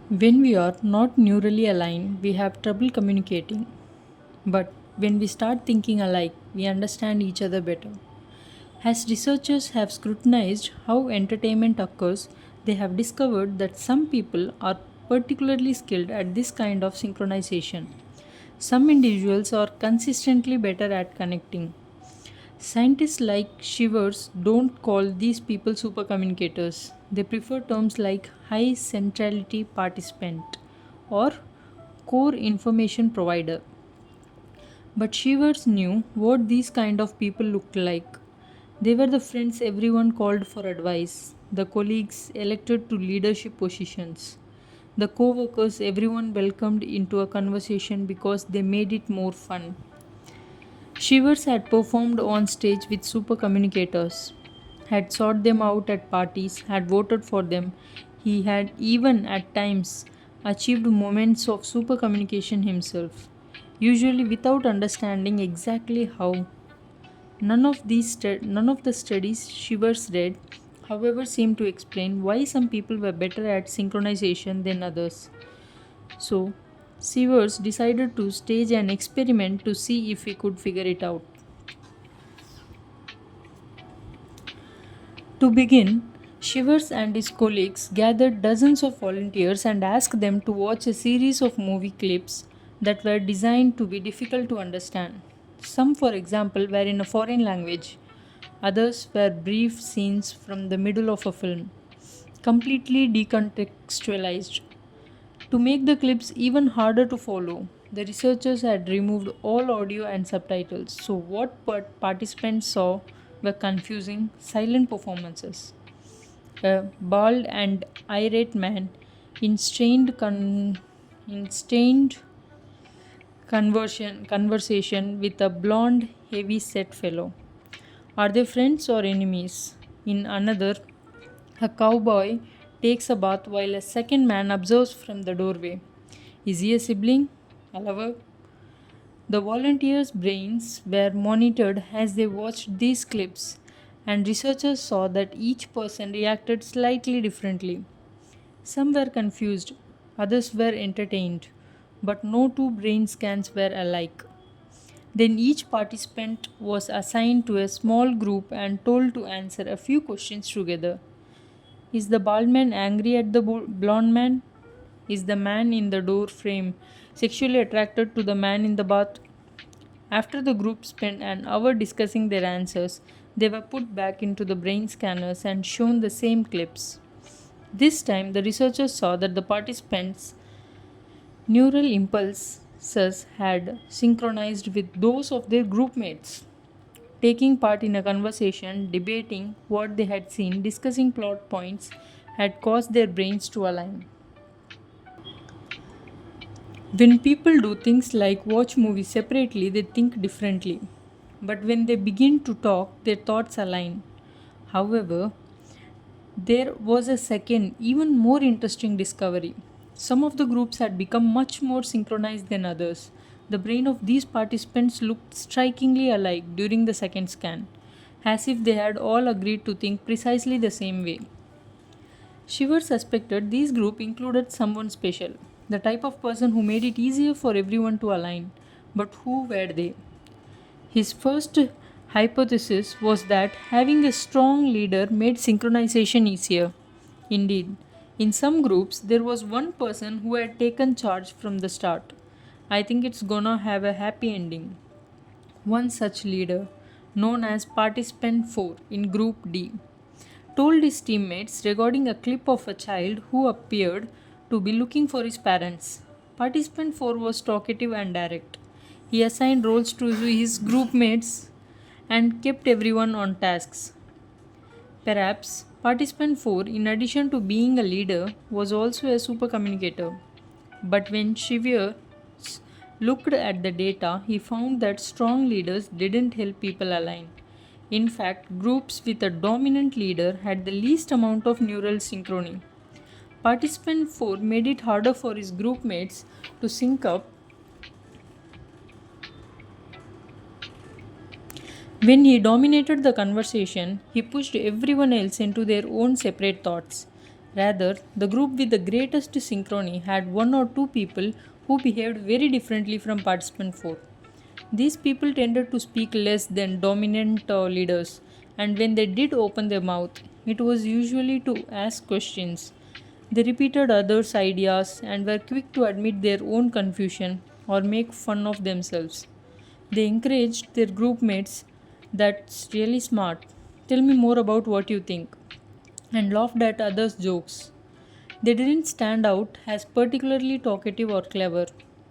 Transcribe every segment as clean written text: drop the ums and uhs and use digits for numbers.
When we are not neurally aligned, we have trouble communicating. But when we start thinking alike, we understand each other better. As researchers have scrutinized how entertainment occurs, they have discovered that some people are particularly skilled at this kind of synchronization. Some individuals are consistently better at connecting. Scientists like Shivers don't call these people supercommunicators. They prefer terms like high centrality participant or core information provider. But Shivers knew what these kind of people looked like. They were the friends everyone called for advice, the colleagues elected to leadership positions, the co workers everyone welcomed into a conversation because they made it more fun. Shivers had performed on stage with super communicators, had sought them out at parties, had voted for them. He had even at times achieved moments of super communication himself, usually without understanding exactly how. None of the studies Shivers read, however, seemed to explain why some people were better at synchronization than others. So, Shivers decided to stage an experiment to see if he could figure it out. To begin, Shivers and his colleagues gathered dozens of volunteers and asked them to watch a series of movie clips that were designed to be difficult to understand. Some, for example, were in a foreign language, others were brief scenes from the middle of a film, completely decontextualized. To make the clips even harder to follow, the researchers had removed all audio and subtitles, so what participants saw were confusing, silent performances. A bald and irate man in strained conversation with a blond, heavy set fellow. Are they friends or enemies? In another, a cowboy takes a bath while a second man observes from the doorway. Is he a sibling? A lover? The volunteers' brains were monitored as they watched these clips, and researchers saw that each person reacted slightly differently. Some were confused, others were entertained, but no two brain scans were alike. Then each participant was assigned to a small group and told to answer a few questions together. Is the bald man angry at the blond man? Is the man in the door frame sexually attracted to the man in the bath? After the group spent an hour discussing their answers, they were put back into the brain scanners and shown the same clips. This time, the researchers saw that the participants' neural impulses had synchronized with those of their group mates. Taking part in a conversation, debating what they had seen, discussing plot points, had caused their brains to align. When people do things like watch movies separately, they think differently. But when they begin to talk, their thoughts align. However, there was a second, even more interesting discovery. Some of the groups had become much more synchronized than others. The brain of these participants looked strikingly alike during the second scan, as if they had all agreed to think precisely the same way. Shiver suspected these group included someone special, the type of person who made it easier for everyone to align. But who were they? His first hypothesis was that having a strong leader made synchronization easier. Indeed, in some groups, there was one person who had taken charge from the start. I think it's gonna have a happy ending. One such leader, known as Participant 4 in Group D, told his teammates regarding a clip of a child who appeared to be looking for his parents. Participant 4 was talkative and direct. He assigned roles to his group mates and kept everyone on tasks. Perhaps participant 4, in addition to being a leader, was also a super communicator. But when Shivier looked at the data, he found that strong leaders didn't help people align. In fact, groups with a dominant leader had the least amount of neural synchrony. Participant 4 made it harder for his group mates to sync up. When he dominated the conversation, he pushed everyone else into their own separate thoughts. Rather, the group with the greatest synchrony had one or two people who behaved very differently from participant 4. These people tended to speak less than dominant leaders, and when they did open their mouth, it was usually to ask questions. They repeated others' ideas and were quick to admit their own confusion or make fun of themselves. They encouraged their group mates, "That's really smart. Tell me more about what you think," and laughed at others' jokes. They didn't stand out as particularly talkative or clever,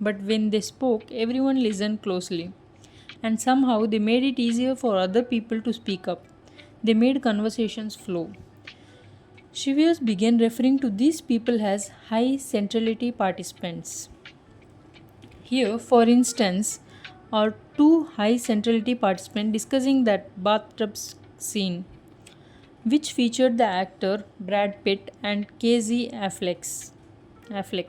but when they spoke, everyone listened closely. And somehow they made it easier for other people to speak up. They made conversations flow. Shiviers began referring to these people as high centrality participants. Here, for instance, are two high centrality participants discussing that bathtub scene, which featured the actor Brad Pitt and Casey Affleck.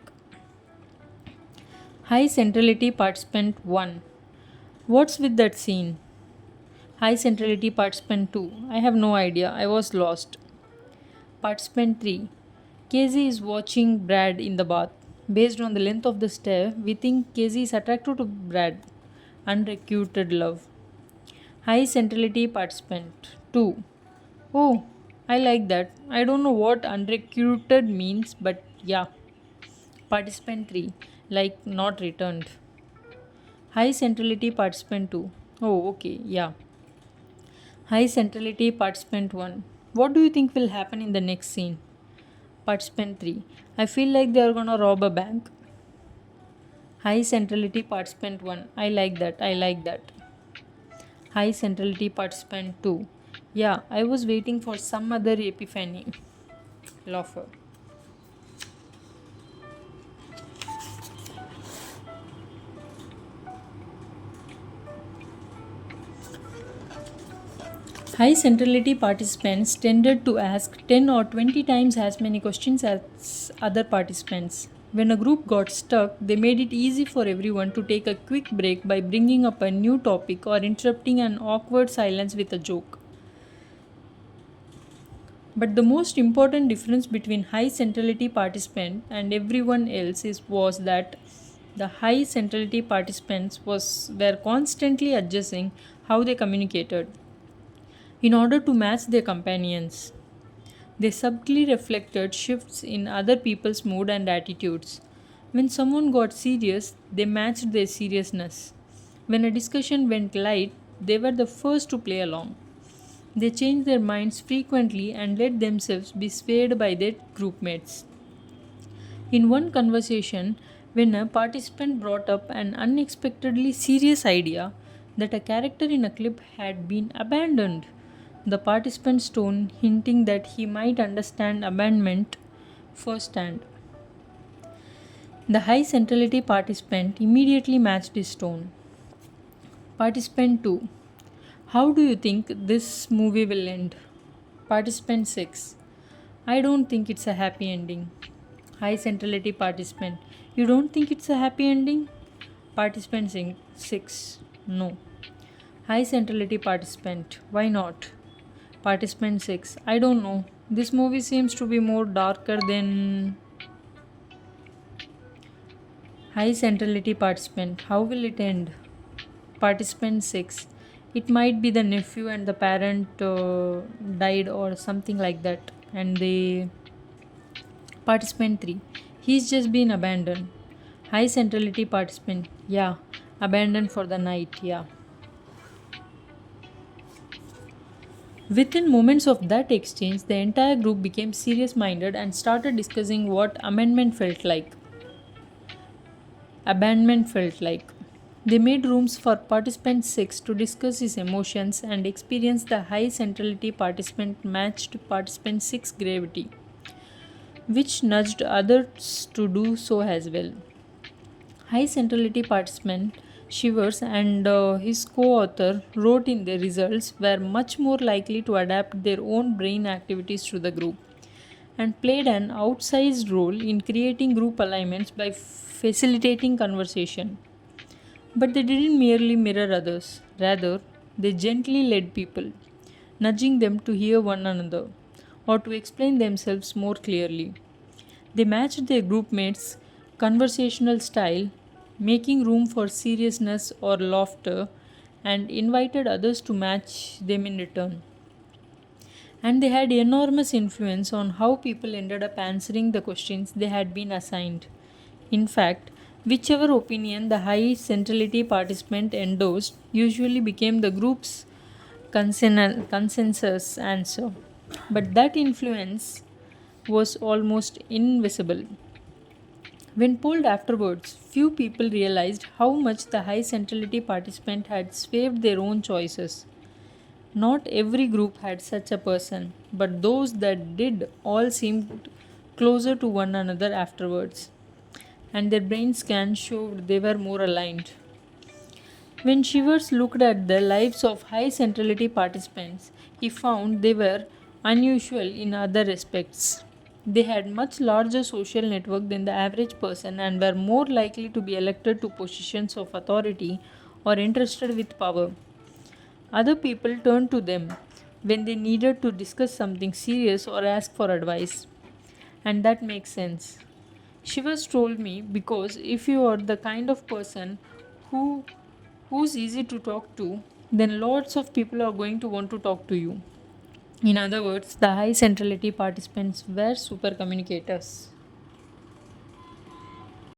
High centrality participant 1. What's with that scene? High centrality participant 2. I have no idea. I was lost. Participant 3. Casey is watching Brad in the bath. Based on the length of the stare, we think Casey is attracted to Brad. Unrequited love. High centrality participant 2. Oh, I like that. I don't know what unrequited means, but yeah. Participant 3. Like not returned. High centrality participant 2. Oh, okay, yeah. High centrality participant 1. What do you think will happen in the next scene? Participant 3. I feel like they are gonna rob a bank. High centrality participant 1. I like that. I like that. High centrality participant 2. Yeah, I was waiting for some other epiphany. Laugher. High centrality participants tended to ask 10 or 20 times as many questions as other participants. When a group got stuck, they made it easy for everyone to take a quick break by bringing up a new topic or interrupting an awkward silence with a joke. But the most important difference between high centrality participant and everyone else was that the high centrality participants were constantly adjusting how they communicated in order to match their companions. They subtly reflected shifts in other people's mood and attitudes. When someone got serious, they matched their seriousness. When a discussion went light, they were the first to play along. They changed their minds frequently and let themselves be swayed by their groupmates. In one conversation, when a participant brought up an unexpectedly serious idea that a character in a clip had been abandoned, the participant's tone hinting that he might understand abandonment firsthand. The high centrality participant immediately matched his tone. Participant 2. How do you think this movie will end? Participant 6. I don't think it's a happy ending. High centrality participant. You don't think it's a happy ending? Participant 6. No. High centrality participant. Why not? Participant 6. I don't know. This movie seems to be more darker than. High centrality participant. How will it end? Participant 6. It might be the nephew and the parent died or something like that. And they. Participant 3. He's just been abandoned. High centrality participant. Yeah. Abandoned for the night. Yeah. Within moments of that exchange, the entire group became serious minded and started discussing what abandonment felt like. They made rooms for participant 6 to discuss his emotions and experience the high centrality participant matched participant 6 gravity, which nudged others to do so as well. High centrality participant Shivers and his co author wrote in their results were much more likely to adapt their own brain activities to the group and played an outsized role in creating group alignments by facilitating conversation. But they didn't merely mirror others, rather, they gently led people, nudging them to hear one another, or to explain themselves more clearly. They matched their group mates' conversational style, making room for seriousness or laughter, and invited others to match them in return. And they had enormous influence on how people ended up answering the questions they had been assigned. In fact, whichever opinion the high centrality participant endorsed usually became the group's consensus answer. But that influence was almost invisible. When polled afterwards, few people realized how much the high centrality participant had swayed their own choices. Not every group had such a person, but those that did all seemed closer to one another afterwards, and their brain scans showed they were more aligned. When Shivers looked at the lives of high centrality participants, he found they were unusual in other respects. They had much larger social network than the average person and were more likely to be elected to positions of authority or interested with power. Other people turned to them when they needed to discuss something serious or ask for advice. And that makes sense. Shivas told me because if you are the kind of person who who's easy to talk to, then lots of people are going to want to talk to you. In other words, the high centrality participants were super communicators.